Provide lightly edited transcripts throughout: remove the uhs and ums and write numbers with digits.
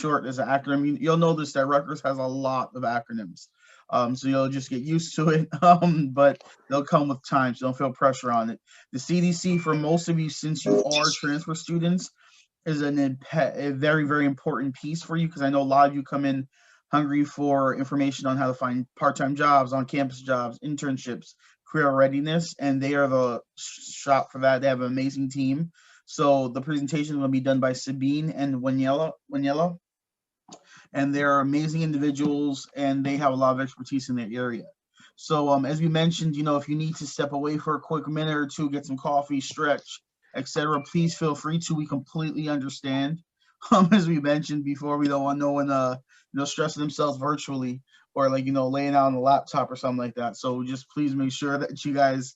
short as an acronym. You'll notice that Rutgers has a lot of acronyms. So you'll just get used to it, but they'll come with time, so don't feel pressure on it. The CDC, for most of you, since you are transfer students, is a very, very important piece for you, because I know a lot of you come in hungry for information on how to find part-time jobs, on-campus jobs, internships, career readiness, and they are the shop for that. They have an amazing team. So the presentation will be done by Sabine and Waniela, and they're amazing individuals, and they have a lot of expertise in their area. So as we mentioned, if you need to step away for a quick minute or two, get some coffee, stretch, etc., please feel free to. We completely understand. As we mentioned before, we don't want no one stressing themselves virtually, or laying out on the laptop or something like that. So just please make sure that you guys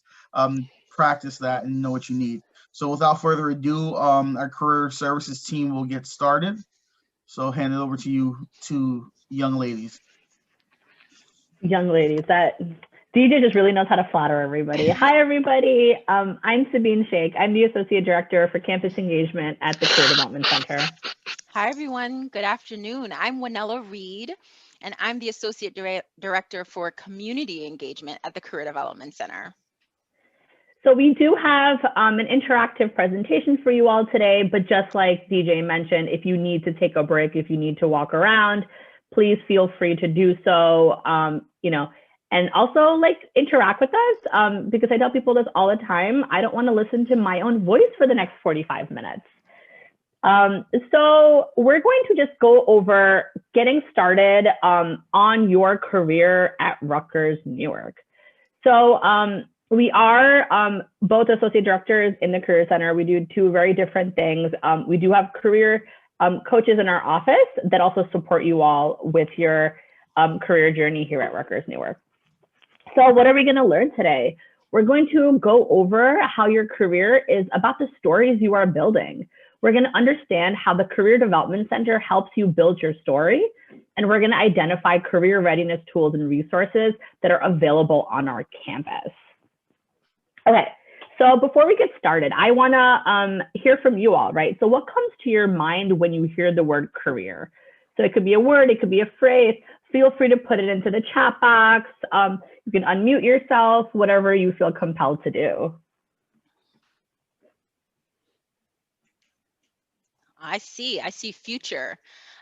practice that and know what you need. So without further ado, our career services team will get started. So hand it over to you two young ladies. Young ladies, that DJ just really knows how to flatter everybody. Hi, everybody. I'm Sabine Sheikh. I'm the Associate Director for Campus Engagement at the Career Development Center. Hi, everyone. Good afternoon. I'm Wanella Reed, and I'm the Associate Director for Community Engagement at the Career Development Center. So we do have an interactive presentation for you all today, but just like DJ mentioned, if you need to take a break, if you need to walk around, please feel free to do so, and also interact with us, because I tell people this all the time. I don't want to listen to my own voice for the next 45 minutes. So we're going to just go over getting started on your career at Rutgers Newark. So we are both associate directors in the Career Center. We do two very different things. We do have career coaches in our office that also support you all with your career journey here at Rutgers Newark. So what are we going to learn today? We're going to go over how your career is about the stories you are building. We're going to understand how the Career Development Center helps you build your story. And we're going to identify career readiness tools and resources that are available on our campus. Okay, so before we get started, I want to hear from you all, right? So what comes to your mind when you hear the word career? So it could be a word, it could be a phrase. Feel free to put it into the chat box. You can unmute yourself, whatever you feel compelled to do. I see future.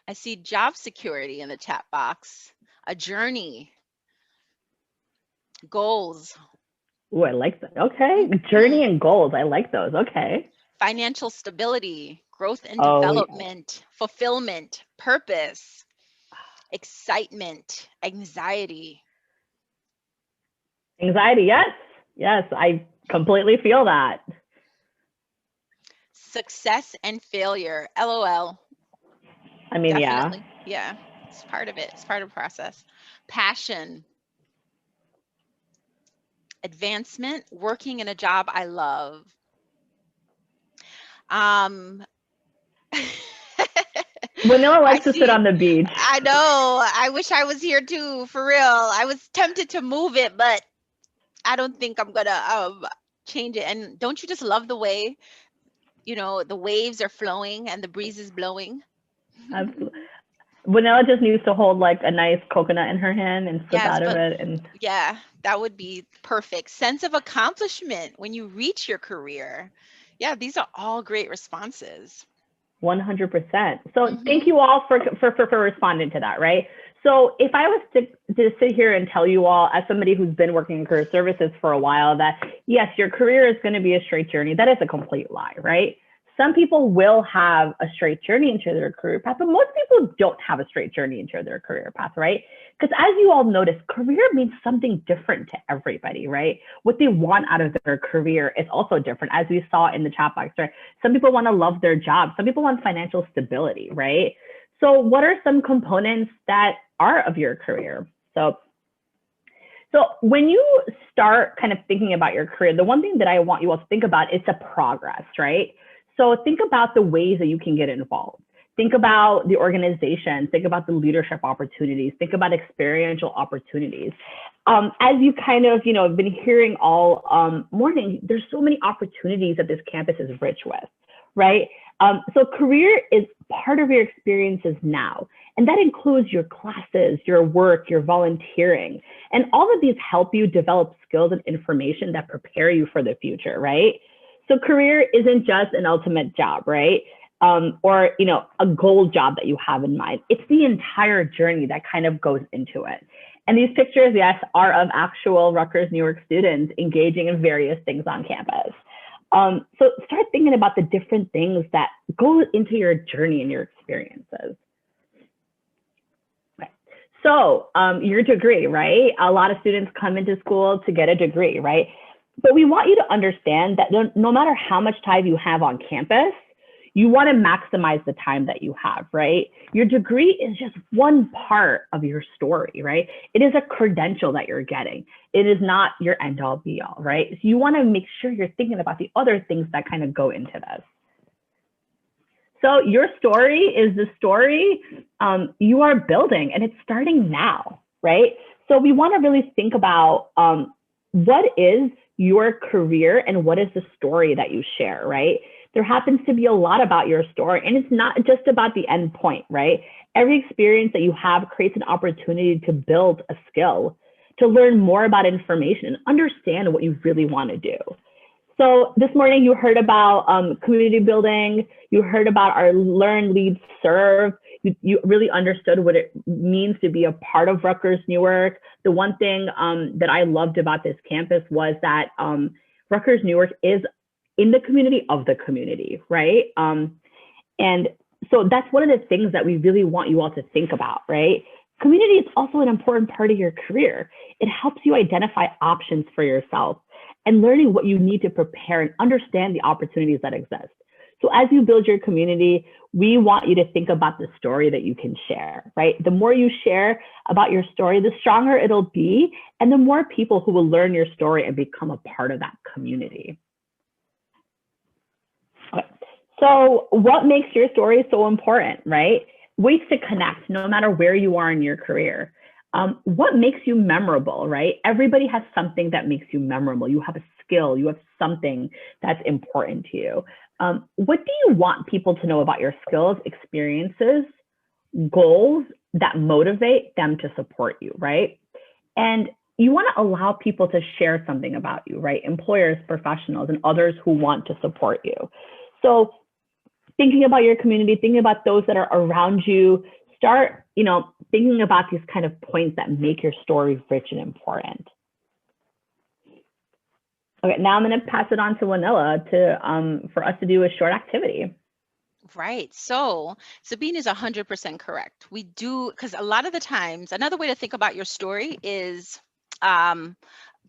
I see job security in the chat box, a journey, goals. Oh, I like that. Okay, journey and goals. I like those. Okay. Financial stability, growth and development, fulfillment, purpose, excitement, anxiety. Anxiety, yes. Yes, I completely feel that. Success and failure, LOL. I mean, definitely. Yeah, it's part of it. It's part of the process. Passion. Advancement, working in a job I love. Vanilla likes to sit on the beach. I know. I wish I was here too, for real. I was tempted to move it, but I don't think I'm gonna change it. And don't you just love the way, the waves are flowing and the breeze is blowing? Absolutely. Vanilla just needs to hold a nice coconut in her hand and sip out of it. And yeah, that would be perfect. Sense of accomplishment when you reach your career. Yeah, these are all great responses. 100%. So thank you all for responding to that, right? So if I was to sit here and tell you all, as somebody who's been working in career services for a while, that yes, your career is going to be a straight journey, that is a complete lie, right? Some people will have a straight journey into their career path, but most people don't have a straight journey into their career path, right? Because as you all notice, career means something different to everybody, right? What they want out of their career is also different, as we saw in the chat box, right? Some people want to love their job. Some people want financial stability, right? So what are some components that are of your career? So when you start kind of thinking about your career, the one thing that I want you all to think about is the progress, right? So think about the ways that you can get involved. Think about the organization, think about the leadership opportunities, think about experiential opportunities. As you kind of, been hearing all morning, there's so many opportunities that this campus is rich with, right? So career is part of your experiences now. And that includes your classes, your work, your volunteering. And all of these help you develop skills and information that prepare you for the future, right? So career isn't just an ultimate job, right? Or, you know, a goal job that you have in mind. It's the entire journey that kind of goes into it. And these pictures, yes, are of actual Rutgers Newark students engaging in various things on campus. So start thinking about the different things that go into your journey and your experiences. Right. So your degree, right? A lot of students come into school to get a degree, right? But we want you to understand that no matter how much time you have on campus, you want to maximize the time that you have, right? Your degree is just one part of your story, right? It is a credential that you're getting. It is not your end all be all, right? So you want to make sure you're thinking about the other things that kind of go into this. So your story is the story you are building, and it's starting now, right? So we want to really think about what is your career and what is the story that you share, right? There happens to be a lot about your story, and it's not just about the end point, right? Every experience that you have creates an opportunity to build a skill, to learn more about information and understand what you really want to do. So this morning you heard about community building, you heard about our Learn, Lead, Serve. You really understood what it means to be a part of Rutgers Newark. The one thing that I loved about this campus was that Rutgers Newark is in the community of the community, right? And so that's one of the things that we really want you all to think about, right? Community is also an important part of your career. It helps you identify options for yourself and learning what you need to prepare and understand the opportunities that exist. So as you build your community, we want you to think about the story that you can share, right? The more you share about your story, the stronger it'll be, and the more people who will learn your story and become a part of that community. Okay. So what makes your story so important, right? Ways to connect no matter where you are in your career. What makes you memorable, right? Everybody has something that makes you memorable. You have a skill, you have something that's important to you. What do you want people to know about your skills, experiences, goals that motivate them to support you, right? And you want to allow people to share something about you, right? Employers, professionals, and others who want to support you. So thinking about your community, thinking about those that are around you, start, thinking about these kind of points that make your story rich and important. Okay, now I'm going to pass it on to Wanilla for us to do a short activity. Right. So Sabine is 100% correct. We do, because a lot of the times, another way to think about your story is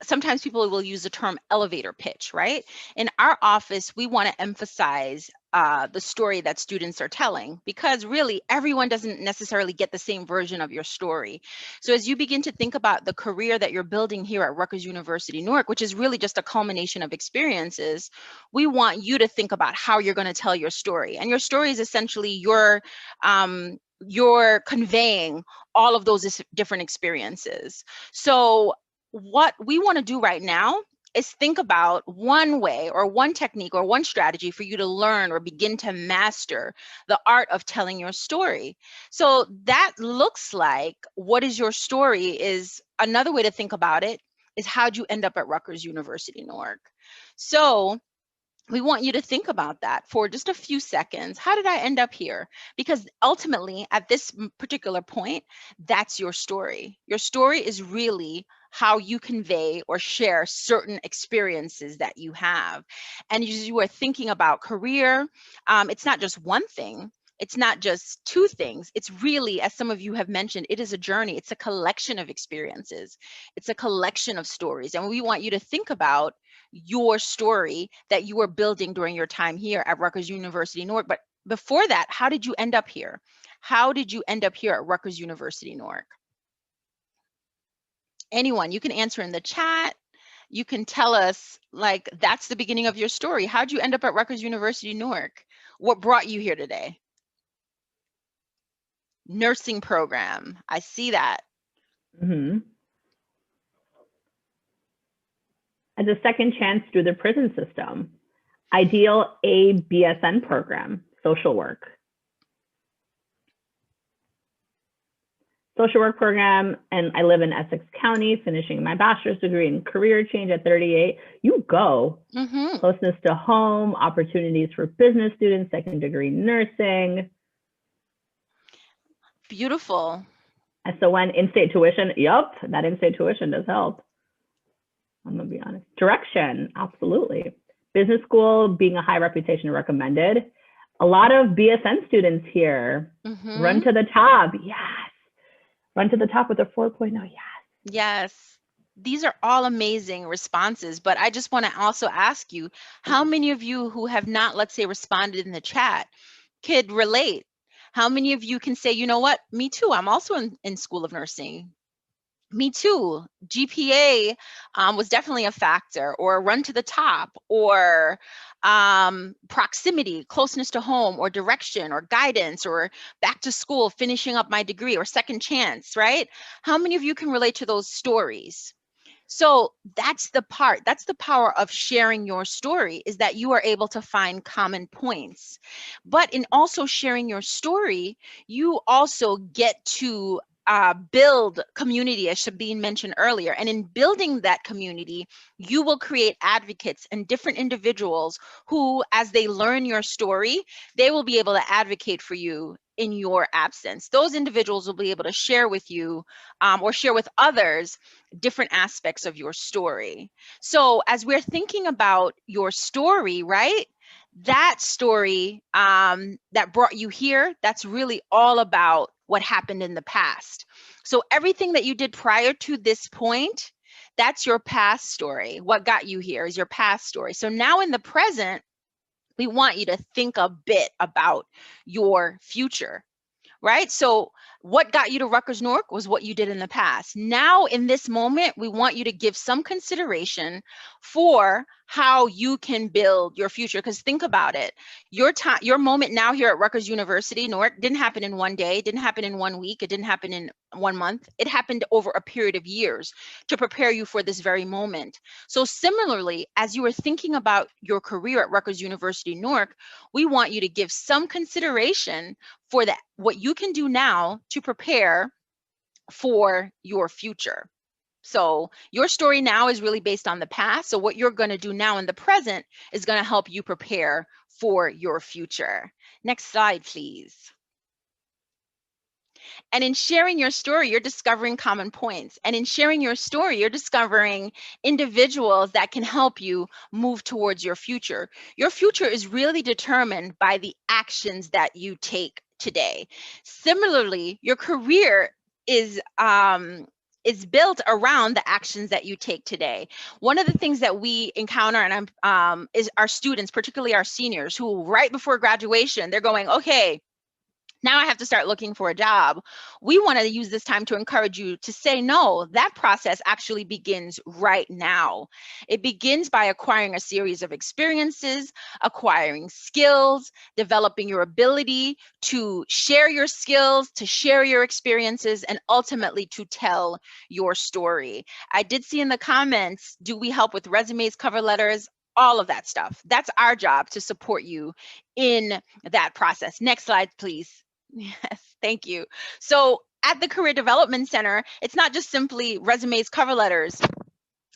sometimes people will use the term elevator pitch, right? In our office, we want to emphasize the story that students are telling, because really everyone doesn't necessarily get the same version of your story. So as you begin to think about the career that you're building here at Rutgers University Newark, which is really just a culmination of experiences, we want you to think about how you're going to tell your story. And your story is essentially you're conveying all of those different experiences. So what we want to do right now is think about one way or one technique or one strategy for you to learn or begin to master the art of telling your story. So that looks like, what is your story, is another way to think about it is, how'd you end up at Rutgers University Newark? So we want you to think about that for just a few seconds. How did I end up here? Because ultimately, at this particular point, that's your story. Your story is really how you convey or share certain experiences that you have. And as you are thinking about career, it's not just one thing. It's not just two things. It's really, as some of you have mentioned, it is a journey. It's a collection of experiences. It's a collection of stories. And we want you to think about your story that you were building during your time here at Rutgers University Newark. But before that, how did you end up here? How did you end up here at Rutgers University Newark? Anyone, you can answer in the chat. You can tell us, like, that's the beginning of your story. How'd you end up at Rutgers University Newark? What brought you here today? Nursing program. I see that. Mm-hmm. As a second chance through the prison system. Ideal A BSN program, social work. Social work program, and I live in Essex County, finishing my bachelor's degree in career change at 38. You go. Closeness to home, opportunities for business students, second degree nursing. Beautiful. SON, in-state tuition. Yup, that in-state tuition does help. I'm gonna be honest. Direction, absolutely. Business school, being a high reputation recommended. A lot of BSN students here. Run to the top, yes. Run to the top with a 4.0, yes. Yes. These are all amazing responses, but I just want to also ask you, how many of you who have not, let's say, responded in the chat could relate? How many of you can say, you know what, me too, I'm also in School of Nursing. Me too. GPA was definitely a factor, or run to the top, or proximity, closeness to home, or direction, or guidance, or back to school, finishing up my degree, or second chance, right? How many of you can relate to those stories? So that's the power of sharing your story, is that you are able to find common points. But in also sharing your story, you also get to build community, as Shabine mentioned earlier. And in building that community, you will create advocates and different individuals who, as they learn your story, they will be able to advocate for you in your absence. Those individuals will be able to share with you or share with others different aspects of your story. So as we're thinking about your story, right? That story that brought you here, that's really all about what happened in the past. So everything that you did prior to this point, that's your past story. What got you here is your past story. So now in the present, we want you to think a bit about your future, right? So what got you to Rutgers Newark was what you did in the past. Now, in this moment, we want you to give some consideration for how you can build your future. Because think about it, your moment now here at Rutgers University, Newark, didn't happen in one day, didn't happen in 1 week, it didn't happen in 1 month. It happened over a period of years to prepare you for this very moment. So similarly, as you are thinking about your career at Rutgers University, Newark, we want you to give some consideration for that, what you can do now to prepare for your future. So your story now is really based on the past. So what you're going to do now in the present is going to help you prepare for your future. Next slide, please. And in sharing your story, you're discovering common points. And in sharing your story, you're discovering individuals that can help you move towards your future. Your future is really determined by the actions that you take today. Similarly, your career is built around the actions that you take today. One of the things that we encounter and is our students, particularly our seniors, who right before graduation, they're going, okay, now I have to start looking for a job. We want to use this time to encourage you to say no. That process actually begins right now. It begins by acquiring a series of experiences, acquiring skills, developing your ability to share your skills, to share your experiences, and ultimately to tell your story. I did see in the comments, do we help with resumes, cover letters? All of that stuff. That's our job, to support you in that process. Next slide, please. Yes, thank you. So at the Career Development Center, it's not just simply resumes, cover letters,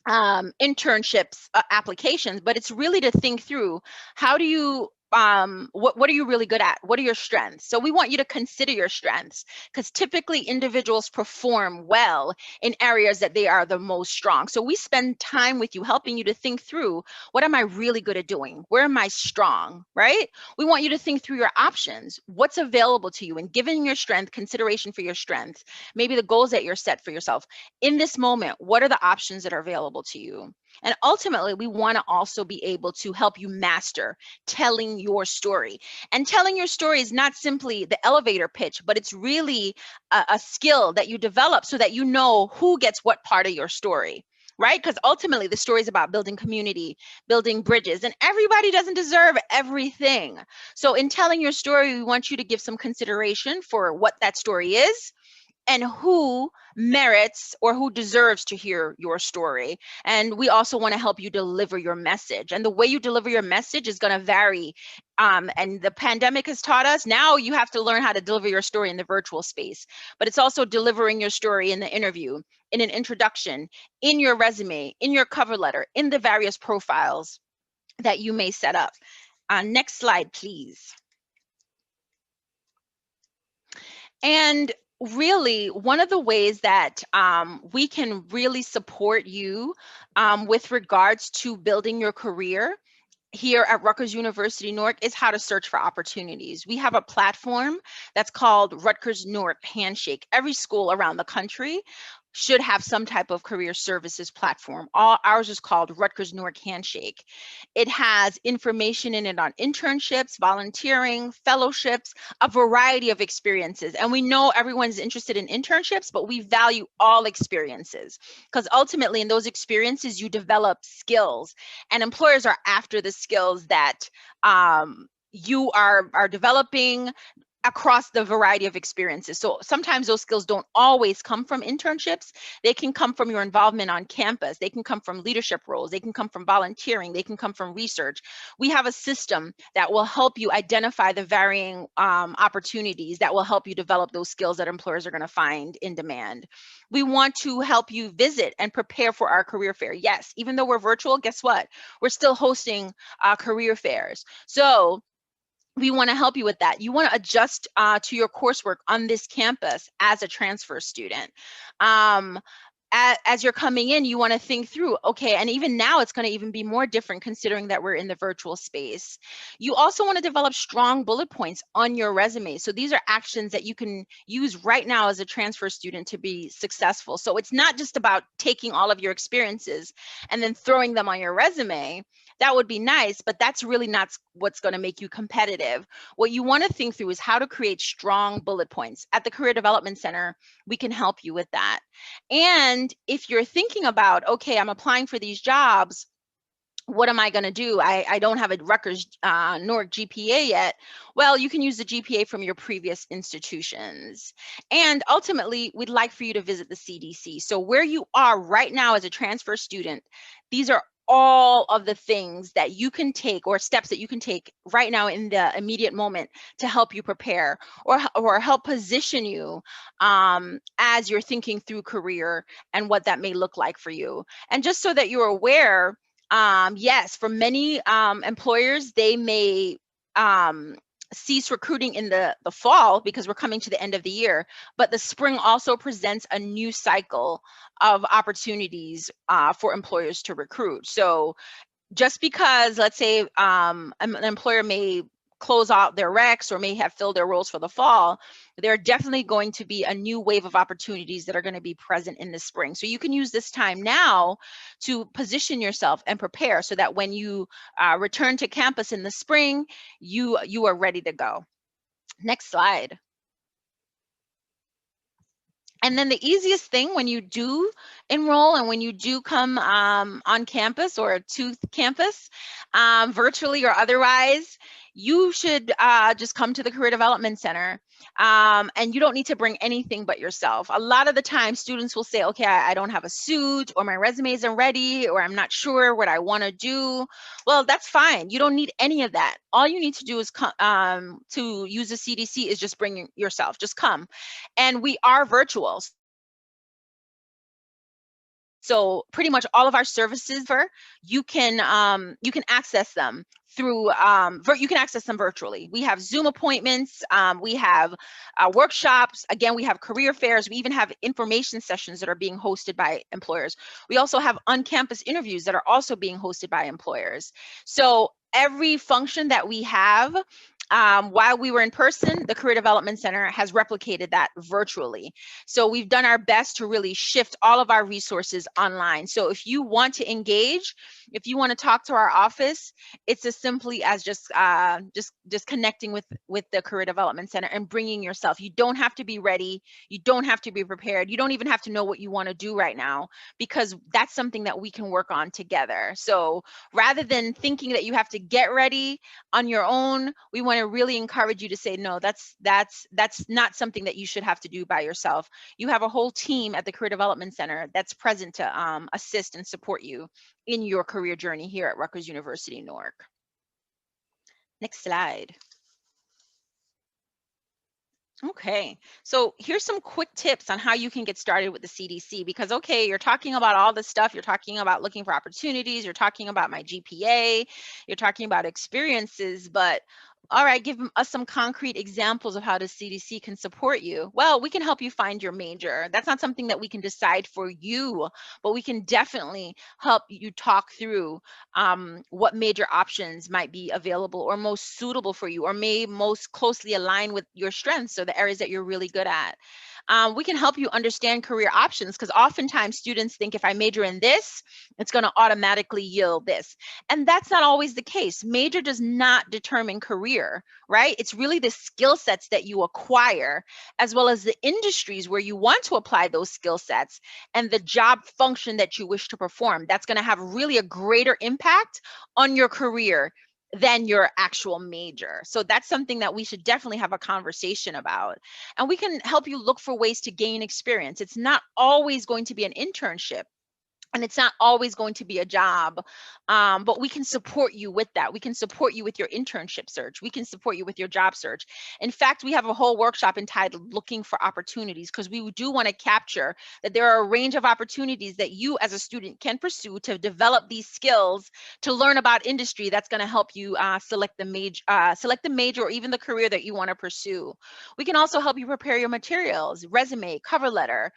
internships, applications, but it's really to think through, how do you what are you really good at? What are your strengths? So we want you to consider your strengths, because typically individuals perform well in areas that they are the most strong. So we spend time with you, helping you to think through, what am I really good at doing? Where am I strong, right? We want you to think through your options, what's available to you, and giving your strength consideration for your strengths, maybe the goals that you're set for yourself. In this moment, what are the options that are available to you? And ultimately, we want to also be able to help you master telling your story. And telling your story is not simply the elevator pitch, but it's really a skill that you develop so that you know who gets what part of your story, right? Because ultimately, the story is about building community, building bridges, and everybody doesn't deserve everything. So in telling your story, we want you to give some consideration for what that story is, and who merits or who deserves to hear your story. And we also want to help you deliver your message. And the way you deliver your message is going to vary. And the pandemic has taught us now you have to learn how to deliver your story in the virtual space, but it's also delivering your story in the interview, in an introduction, in your resume, in your cover letter, in the various profiles that you may set up. Next slide, please. And really, one of the ways that we can really support you with regards to building your career here at Rutgers University Newark is how to search for opportunities. We have a platform that's called Rutgers Newark Handshake. Every school around the country should have some type of career services platform. Ours is called Rutgers Newark Handshake. It has information in it on internships, volunteering, fellowships, a variety of experiences. And we know everyone's interested in internships, but we value all experiences because ultimately in those experiences, you develop skills, and employers are after the skills that you are developing across the variety of experiences. So sometimes those skills don't always come from internships. They can come from your involvement on campus. They can come from leadership roles. They can come from volunteering. They can come from research. We have a system that will help you identify the varying opportunities that will help you develop those skills that employers are going to find in demand. We want to help you visit and prepare for our career fair. Yes, even though we're virtual, guess what? We're still hosting career fairs. So we want to help you with that. You want to adjust to your coursework on this campus as a transfer student. As you're coming in, you want to think through, okay, and even now it's going to even be more different considering that we're in the virtual space. You also want to develop strong bullet points on your resume. So these are actions that you can use right now as a transfer student to be successful. So it's not just about taking all of your experiences and then throwing them on your resume. That would be nice, but that's really not what's going to make you competitive. What you want to think through is how to create strong bullet points. At the Career Development Center, we can help you with that. And if you're thinking about, okay, I'm applying for these jobs, what am I going to do? I don't have a Rutgers Newark GPA yet. Well, you can use the GPA from your previous institutions. And ultimately, we'd like for you to visit the CDC. So where you are right now as a transfer student, these are all of the things that you can take or steps that you can take right now in the immediate moment to help you prepare or help position you as you're thinking through career and what that may look like for you. And just so that you're aware, yes, for many employers, they may cease recruiting in the fall because we're coming to the end of the year, but the spring also presents a new cycle of opportunities for employers to recruit. So just because, let's say, an employer may close out their recs or may have filled their roles for the fall, there are definitely going to be a new wave of opportunities that are going to be present in the spring. So you can use this time now to position yourself and prepare so that when you return to campus in the spring, you are ready to go. Next slide. And then the easiest thing when you do enroll and when you do come on campus or to campus, virtually or otherwise, you should just come to the Career Development Center. And you don't need to bring anything but yourself. A lot of the time, students will say, okay, I don't have a suit, or my resume isn't ready, or I'm not sure what I want to do. Well, that's fine. You don't need any of that. All you need to do is to use the CDC is just bring yourself. Just come. And we are virtual. So pretty much all of our services, you can access them through you can access them virtually. We have Zoom appointments, we have workshops. Again, we have career fairs. We even have information sessions that are being hosted by employers. We also have on-campus interviews that are also being hosted by employers. So every function that we have while we were in person, the Career Development Center has replicated that virtually. So we've done our best to really shift all of our resources online. So if you want to engage, if you want to talk to our office, it's as simply as just connecting with the Career Development Center and bringing yourself. You don't have to be ready. You don't have to be prepared. You don't even have to know what you want to do right now, because that's something that we can work on together. So rather than thinking that you have to get ready on your own, we want want to really encourage you to say, no, that's not something that you should have to do by yourself. You have a whole team at the Career Development Center that's present to assist and support you in your career journey here at Rutgers University Newark. Next slide. Okay, so here's some quick tips on how you can get started with the CDC, because okay, you're talking about all this stuff, you're talking about looking for opportunities, you're talking about my GPA, you're talking about experiences, but all right, give us some concrete examples of how the CDC can support you. Well, we can help you find your major. That's not something that we can decide for you, but we can definitely help you talk through what major options might be available or most suitable for you, or may most closely align with your strengths or the areas that you're really good at. We can help you understand career options, because oftentimes students think if I major in this, it's going to automatically yield this. And that's not always the case. Major does not determine career, right? It's really the skill sets that you acquire, as well as the industries where you want to apply those skill sets and the job function that you wish to perform. That's going to have really a greater impact on your career than your actual major. So that's something that we should definitely have a conversation about. And we can help you look for ways to gain experience. It's not always going to be an internship, and it's not always going to be a job, but we can support you with that. We can support you with your internship search. We can support you with your job search. In fact, we have a whole workshop entitled Looking for Opportunities, because we do want to capture that there are a range of opportunities that you as a student can pursue to develop these skills, to learn about industry that's going to help you select the major or even the career that you want to pursue. We can also help you prepare your materials, resume, cover letter,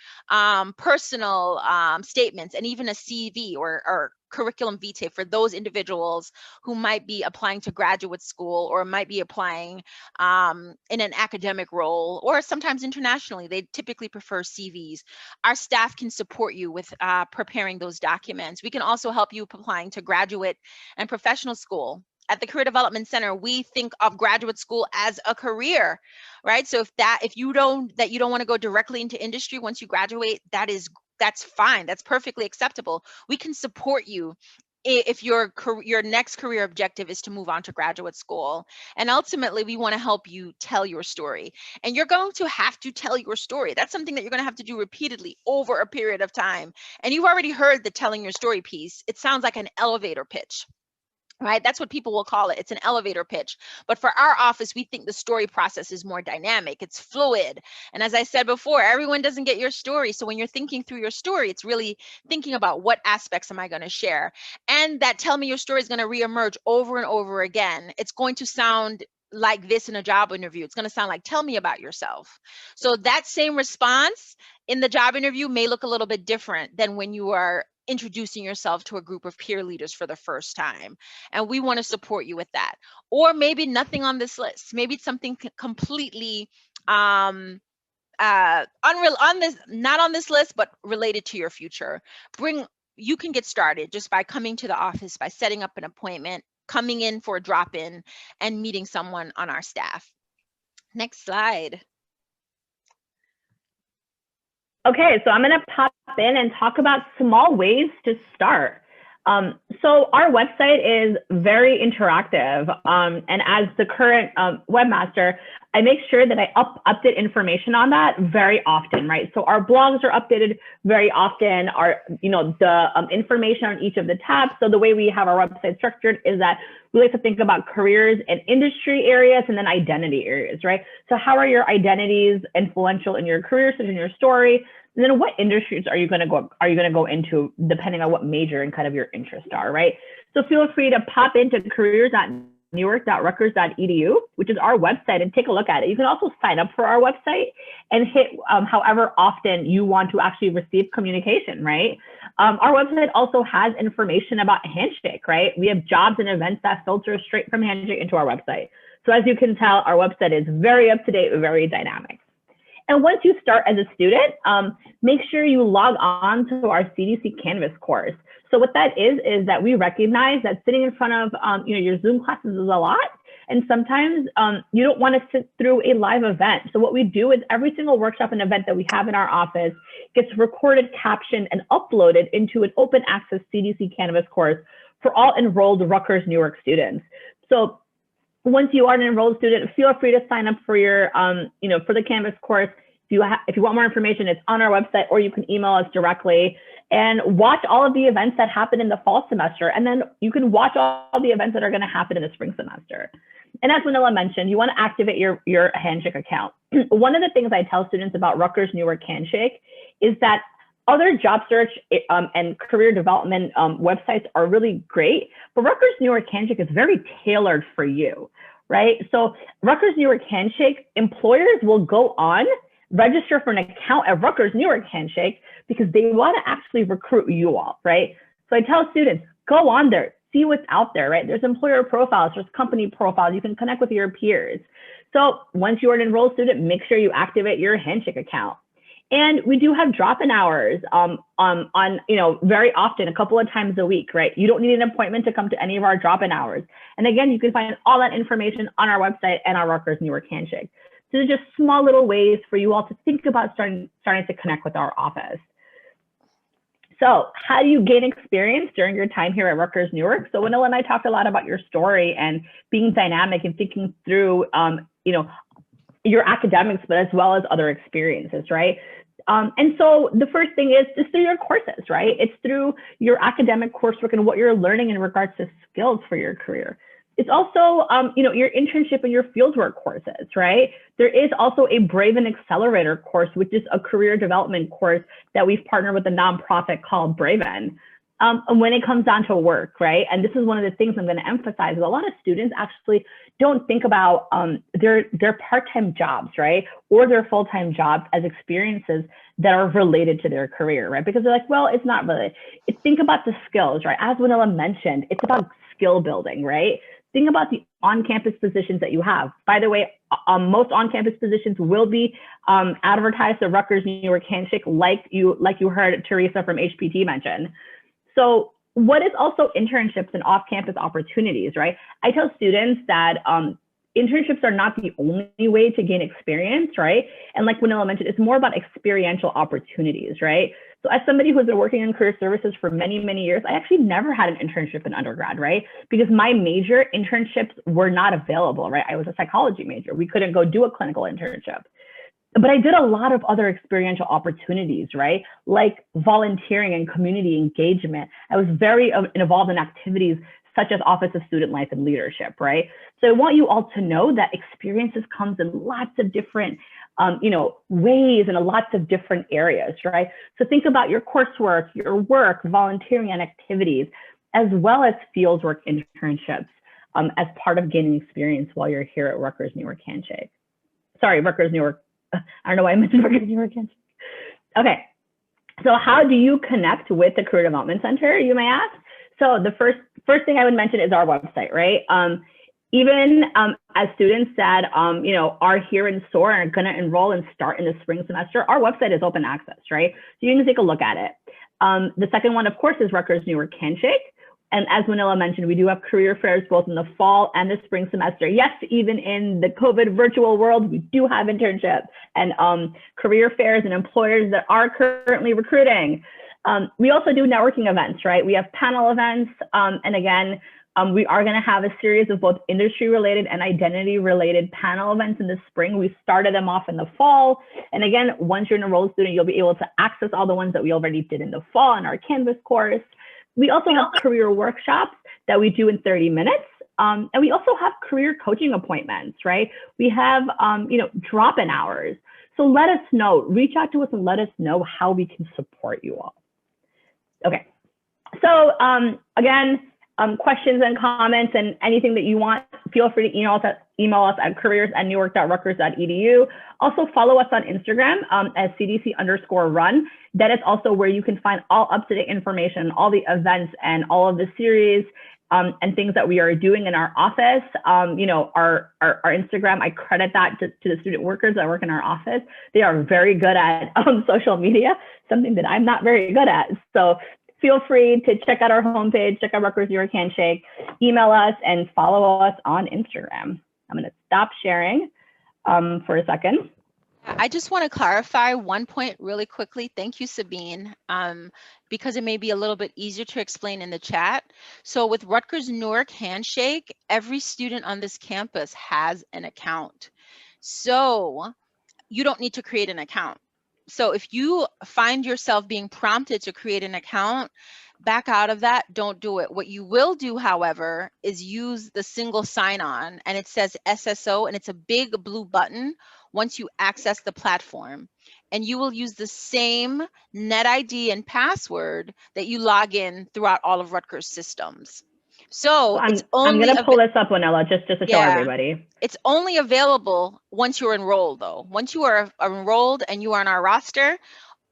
personal statements, and even a CV or curriculum vitae for those individuals who might be applying to graduate school or might be applying in an academic role, or sometimes internationally. They typically prefer CVs. Our staff can support you with preparing those documents. We can also help you applying to graduate and professional school. At the Career Development Center, we think of graduate school as a career, right? So if you don't want to go directly into industry once you graduate, that's fine. That's perfectly acceptable. We can support you if your next career objective is to move on to graduate school. And ultimately, we want to help you tell your story. And you're going to have to tell your story. That's something that you're going to have to do repeatedly over a period of time. And you've already heard the telling your story piece. It sounds like an elevator pitch, right? That's what people will call it. It's an elevator pitch. But for our office, we think the story process is more dynamic. It's fluid. And as I said before, everyone doesn't get your story. So when you're thinking through your story, it's really thinking about what aspects am I going to share? And that tell me your story is going to reemerge over and over again. It's going to sound like this in a job interview. It's going to sound like, tell me about yourself. So that same response in the job interview may look a little bit different than when you are introducing yourself to a group of peer leaders for the first time. And we want to support you with that. Or maybe nothing on this list. Maybe it's something completely not on this list, but related to your future. You can get started just by coming to the office, by setting up an appointment, coming in for a drop-in, and meeting someone on our staff. Next slide. Okay, so I'm going to pop in and talk about small ways to start. So our website is very interactive, and as the current webmaster, I make sure that I update information on that very often, right? So our blogs are updated very often. The information on each of the tabs. So the way we have our website structured is that we like to think about careers and industry areas and then identity areas, right? So how are your identities influential in your career, such in your story? And then what industries are you going to go into depending on what major and kind of your interests are, right? So feel free to pop into careers.newark.rutgers.edu, which is our website, and take a look at it. You can also sign up for our website and hit however often you want to actually receive communication, right? Our website also has information about Handshake, right? We have jobs and events that filter straight from Handshake into our website. So as you can tell, our website is very up to date, very dynamic. And once you start as a student, make sure you log on to our CDC Canvas course. So what that is that we recognize that sitting in front of your Zoom classes is a lot. And sometimes you don't want to sit through a live event. So what we do is every single workshop and event that we have in our office gets recorded, captioned, and uploaded into an open access CDC Canvas course for all enrolled Rutgers Newark students. So once you are an enrolled student, feel free to sign up for your, for the Canvas course. If you want more information, it's on our website, or you can email us directly, and watch all of the events that happen in the fall semester. And then you can watch all the events that are going to happen in the spring semester. And as Manila mentioned, you want to activate your Handshake account. One of the things I tell students about Rutgers Newark Handshake is that other job search and career development websites are really great, but Rutgers Newark Handshake is very tailored for you, right? So Rutgers Newark Handshake, employers will go on, register for an account at Rutgers Newark Handshake because they want to actually recruit you all, right? So I tell students, go on there, see what's out there, right? There's employer profiles, there's company profiles, you can connect with your peers. So once you're an enrolled student, make sure you activate your Handshake account. And we do have drop-in hours on very often, a couple of times a week, right? You don't need an appointment to come to any of our drop-in hours. And again, you can find all that information on our website and our Rutgers Newark Handshake. So they're just small little ways for you all to think about starting to connect with our office. So how do you gain experience during your time here at Rutgers Newark? So Manila and I talked a lot about your story and being dynamic and thinking through, your academics, but as well as other experiences, right? And so the first thing is just through your courses, right? It's through your academic coursework and what you're learning in regards to skills for your career. It's also, your internship and your fieldwork courses, right? There is also a Brave and Accelerator course, which is a career development course that we've partnered with a nonprofit called Braven. When it comes down to work, right? And this is one of the things I'm going to emphasize, is a lot of students actually don't think about their part-time jobs, right? Or their full-time jobs as experiences that are related to their career, right? Because they're like, well, it's not really. Think about the skills, right? As Manila mentioned, it's about skill building, right? Think about the on-campus positions that you have. By the way, most on-campus positions will be advertised at Rutgers Newark Handshake, like you heard Teresa from HPT mention. So what is also internships and off-campus opportunities, right? I tell students that internships are not the only way to gain experience, right? And like Manila mentioned, it's more about experiential opportunities, right? So as somebody who's been working in career services for many, many years, I actually never had an internship in undergrad, right? Because my major internships were not available, right? I was a psychology major. We couldn't go do a clinical internship. But I did a lot of other experiential opportunities, right? Like volunteering and community engagement. I was very involved in activities such as Office of Student Life and Leadership, right? So I want you all to know that experiences comes in lots of different ways and lots of different areas, right? So think about your coursework, your work, volunteering and activities, as well as fieldwork internships as part of gaining experience while you're here at Rutgers Newark Handshake. Sorry, Rutgers Newark. I don't know why I mentioned Rutgers Newark Handshake. Okay, so how do you connect with the Career Development Center, you may ask? So the first thing I would mention is our website, right? Even as students that are here in SOAR and are going to enroll and start in the spring semester, our website is open access, right? So you can take a look at it. The second one, of course, is Rutgers Newark Handshake. And as Manila mentioned, we do have career fairs both in the fall and the spring semester. Yes, even in the COVID virtual world, we do have internships and career fairs and employers that are currently recruiting. We also do networking events, right? We have panel events. And again, we are going to have a series of both industry-related and identity-related panel events in the spring. We started them off in the fall. And again, once you're an enrolled student, you'll be able to access all the ones that we already did in the fall in our Canvas course. We also have career workshops that we do in 30 minutes. And we also have career coaching appointments, right? We have, drop-in hours. So let us know, reach out to us and let us know how we can support you all. Okay, so again, questions and comments and anything that you want, feel free to email us at careers@newark.rutgers.edu. Also follow us on Instagram as CDC_run. That is also where you can find all up-to-date information, all the events and all of the series and things that we are doing in our office. Our Instagram, I credit that to the student workers that work in our office. They are very good at social media, something that I'm not very good at. So feel free to check out our homepage, check out Rutgers Newark Handshake, email us, and follow us on Instagram. I'm going to stop sharing for a second. I just want to clarify one point really quickly. Thank you, Sabine, because it may be a little bit easier to explain in the chat. So with Rutgers Newark Handshake, every student on this campus has an account. So you don't need to create an account. So if you find yourself being prompted to create an account, back out of that, don't do it. What you will do, however, is use the single sign-on, and it says SSO, and it's a big blue button once you access the platform. And you will use the same net ID and password that you log in throughout all of Rutgers systems. So it's I'm only gonna pull this up, Winella, just to show everybody. It's only available once you're enrolled, though. Once you are enrolled and you are on our roster,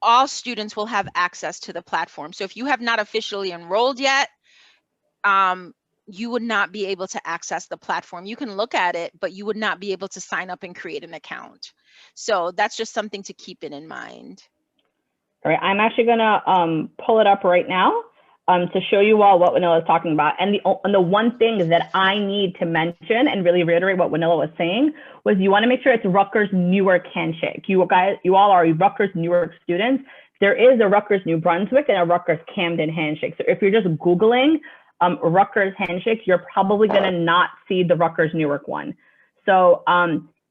all students will have access to the platform. So if you have not officially enrolled yet, you would not be able to access the platform. You can look at it, but you would not be able to sign up and create an account. So that's just something to keep it in mind. All right, I'm actually gonna pull it up right now to show you all what Winella is talking about. And the one thing that I need to mention and really reiterate what Winella was saying was you want to make sure it's Rutgers Newark Handshake. You all are Rutgers Newark students. There is a Rutgers New Brunswick and a Rutgers Camden Handshake. So if you're just Googling Rutgers Handshake, you're probably going to not see the Rutgers Newark one. So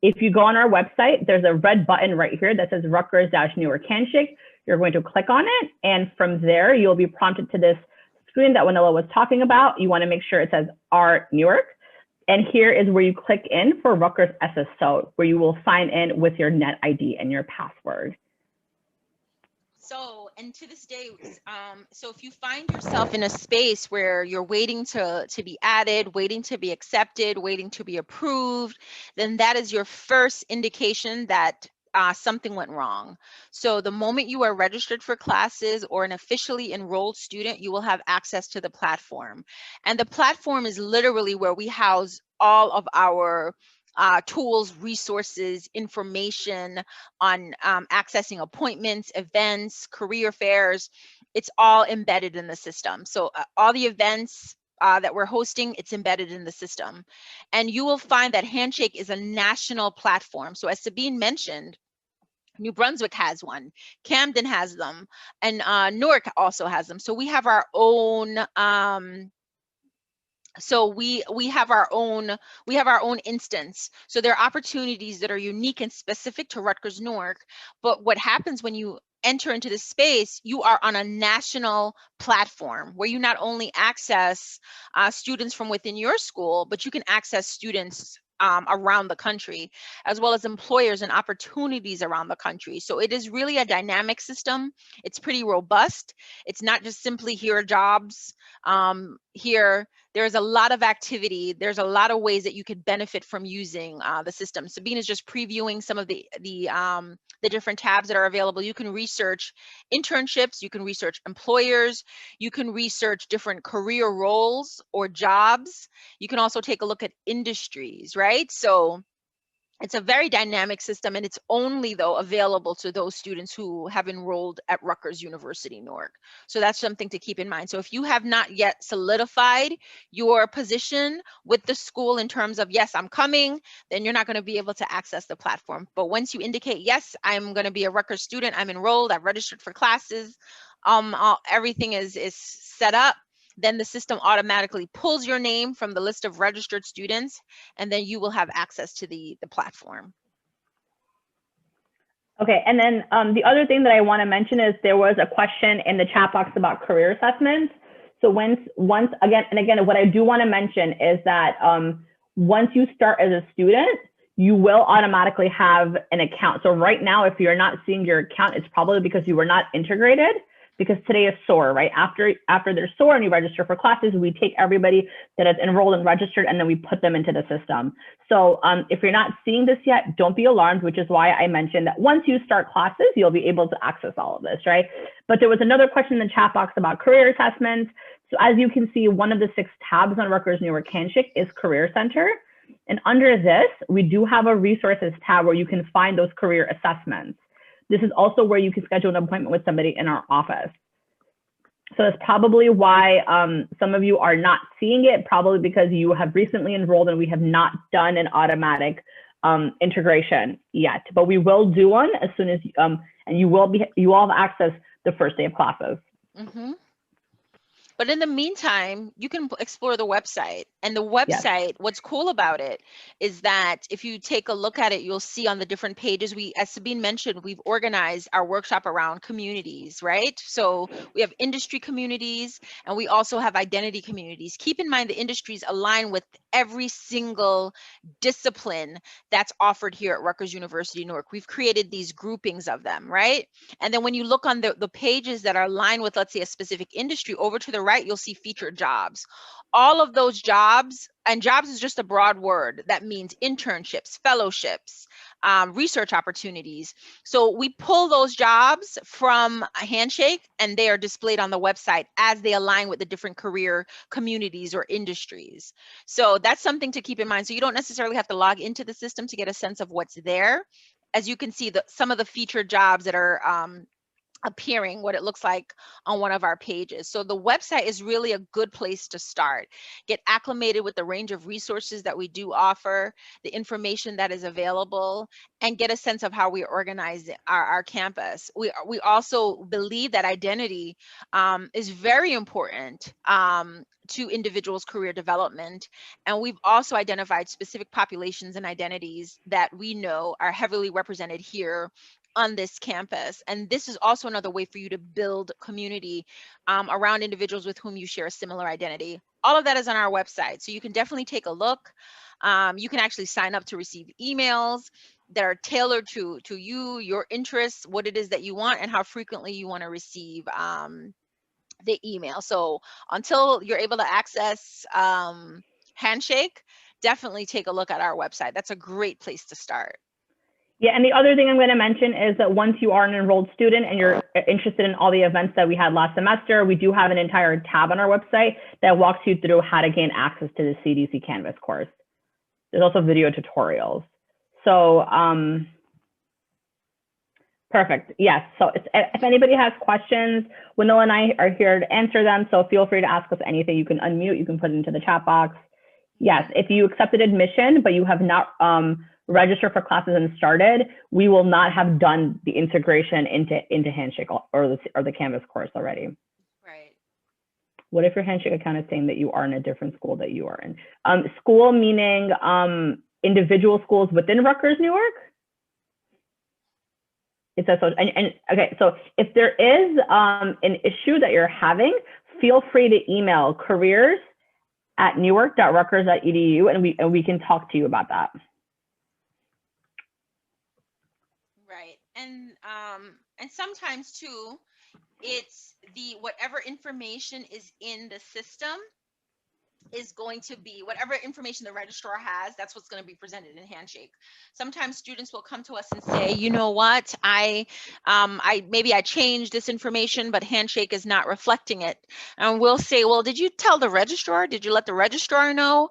if you go on our website, there's a red button right here that says Rutgers-Newark Handshake. You're going to click on it, and from there, you'll be prompted to this screen that Winella was talking about. You want to make sure it says R Newark, and here is where you click in for Rutgers SSO, where you will sign in with your net ID and your password. So, and to this day, so if you find yourself in a space where you're waiting to be added, waiting to be accepted, waiting to be approved, then that is your first indication that something went wrong. So the moment you are registered for classes or an officially enrolled student, you will have access to the platform. And the platform is literally where we house all of our tools, resources, information on accessing appointments, events, career fairs. It's all embedded in the system. So all the events that we're hosting, it's embedded in the system. And you will find that Handshake is a national platform. So as Sabine mentioned, New Brunswick has one, Camden has them, and Newark also has them. So we have our own we have our own instance. So there are opportunities that are unique and specific to Rutgers Newark. But what happens when you enter into this space, you are on a national platform where you not only access students from within your school, but you can access students around the country, as well as employers and opportunities around the country. So it is really a dynamic system. It's pretty robust. It's not just simply here are jobs. Here, there's a lot of activity. There's a lot of ways that you could benefit from using the system. Sabine is just previewing some of the different tabs that are available. You can research internships, you can research employers, you can research different career roles or jobs. You can also take a look at industries, right? So it's a very dynamic system, and it's only, though, available to those students who have enrolled at Rutgers University Newark. So that's something to keep in mind. So if you have not yet solidified your position with the school in terms of, yes, I'm coming, then you're not going to be able to access the platform. But once you indicate, yes, I'm going to be a Rutgers student, I'm enrolled, I've registered for classes, everything is set up, then the system automatically pulls your name from the list of registered students, and then you will have access to the platform. Okay, and then the other thing that I want to mention is there was a question in the chat box about career assessments. So once again, what I do want to mention is that once you start as a student, you will automatically have an account. So right now, if you're not seeing your account, it's probably because you were not integrated, because today is SOAR, right? After there's SOAR and you register for classes, we take everybody that is enrolled and registered, and then we put them into the system. So if you're not seeing this yet, don't be alarmed, which is why I mentioned that once you start classes, you'll be able to access all of this, right? But there was another question in the chat box about career assessments. So as you can see, one of the 6 tabs on Rutgers Newark Handshake is Career Center. And under this, we do have a resources tab where you can find those career assessments. This is also where you can schedule an appointment with somebody in our office. So that's probably why some of you are not seeing it, probably because you have recently enrolled and we have not done an automatic integration yet, but we will do one as soon as and you all have access the first day of classes. Mm-hmm. But in the meantime, you can explore the website. And the website, what's cool about it is that if you take a look at it, you'll see on the different pages, as Sabine mentioned, we've organized our workshop around communities, right? So we have industry communities, and we also have identity communities. Keep in mind the industries align with every single discipline that's offered here at Rutgers University Newark. We've created these groupings of them, right? And then when you look on the pages that are aligned with, let's say, a specific industry, over to the right, you'll see featured jobs. All of those jobs, and jobs is just a broad word that means internships, fellowships, research opportunities. So we pull those jobs from a Handshake, and they are displayed on the website as they align with the different career communities or industries. So that's something to keep in mind. So you don't necessarily have to log into the system to get a sense of what's there. As you can see, some of the featured jobs that are appearing, what it looks like on one of our pages. So the website is really a good place to start. Get acclimated with the range of resources that we do offer, the information that is available, and get a sense of how we organize our campus. We also believe that identity is very important to individuals' career development. And we've also identified specific populations and identities that we know are heavily represented here on this campus. And this is also another way for you to build community around individuals with whom you share a similar identity. All of that is on our website, so you can definitely take a look. You can actually sign up to receive emails that are tailored to you, your interests, what it is that you want, and how frequently you want to receive the email. So until you're able to access Handshake, definitely take a look at our website. That's a great place to start. Yeah, and the other thing I'm going to mention is that once you are an enrolled student and you're interested in all the events that we had last semester, we do have an entire tab on our website that walks you through how to gain access to the CDC Canvas course. There's also video tutorials. So, perfect. Yes. So if anybody has questions, Winnow and I are here to answer them. So feel free to ask us anything. You can unmute, you can put it into the chat box. Yes, if you accepted admission, but you have not registered for classes and started, we will not have done the integration into Handshake or the Canvas course already. Right. What if your Handshake account is saying that you are in a different school that you are in? School meaning individual schools within Rutgers Newark? It says so. And okay, so if there is an issue that you're having, feel free to email careers@newark.rutgers.edu and we can talk to you about that. Right. And sometimes too, it's whatever information is in the system is going to be whatever information the registrar has, that's what's going to be presented in Handshake. Sometimes students will come to us and say, you know what, maybe I changed this information, but Handshake is not reflecting it. And we'll say, well, did you tell the registrar? Did you let the registrar know?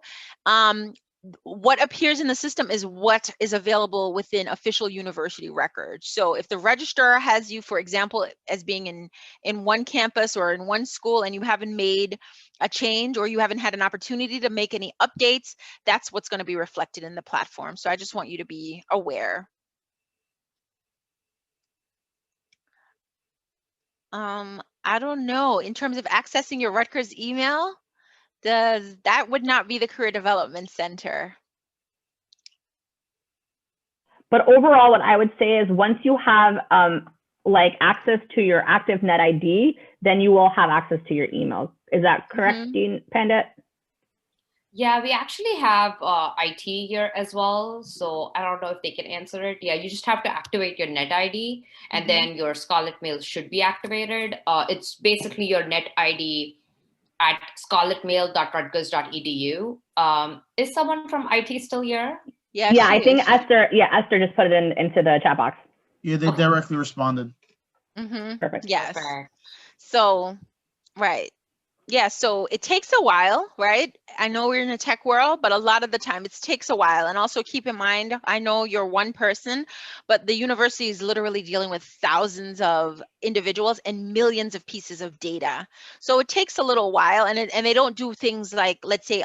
What appears in the system is what is available within official university records. So if the registrar has you, for example, as being in one campus or in one school and you haven't made a change or you haven't had an opportunity to make any updates, that's what's going to be reflected in the platform. So I just want you to be aware. I don't know, in terms of accessing your Rutgers email, that would not be the Career Development Center. But overall, what I would say is once you have like access to your active net ID, then you will have access to your emails. Is that correct, Dean Pandit? Yeah, we actually have IT here as well. So I don't know if they can answer it. Yeah, you just have to activate your net ID and then your Scarlet Mail should be activated. It's basically your net ID at scarletmail.rutgers.edu. Is someone from IT still here? Yeah, I think Esther just put it into the chat box. Yeah, they directly responded. Perfect. Yes. Perfect. So, right. Yeah, so it takes a while, right? I know we're in a tech world, but a lot of the time it takes a while. And also keep in mind, I know you're one person, but the university is literally dealing with thousands of individuals and millions of pieces of data. So it takes a little while, and they don't do things like, let's say,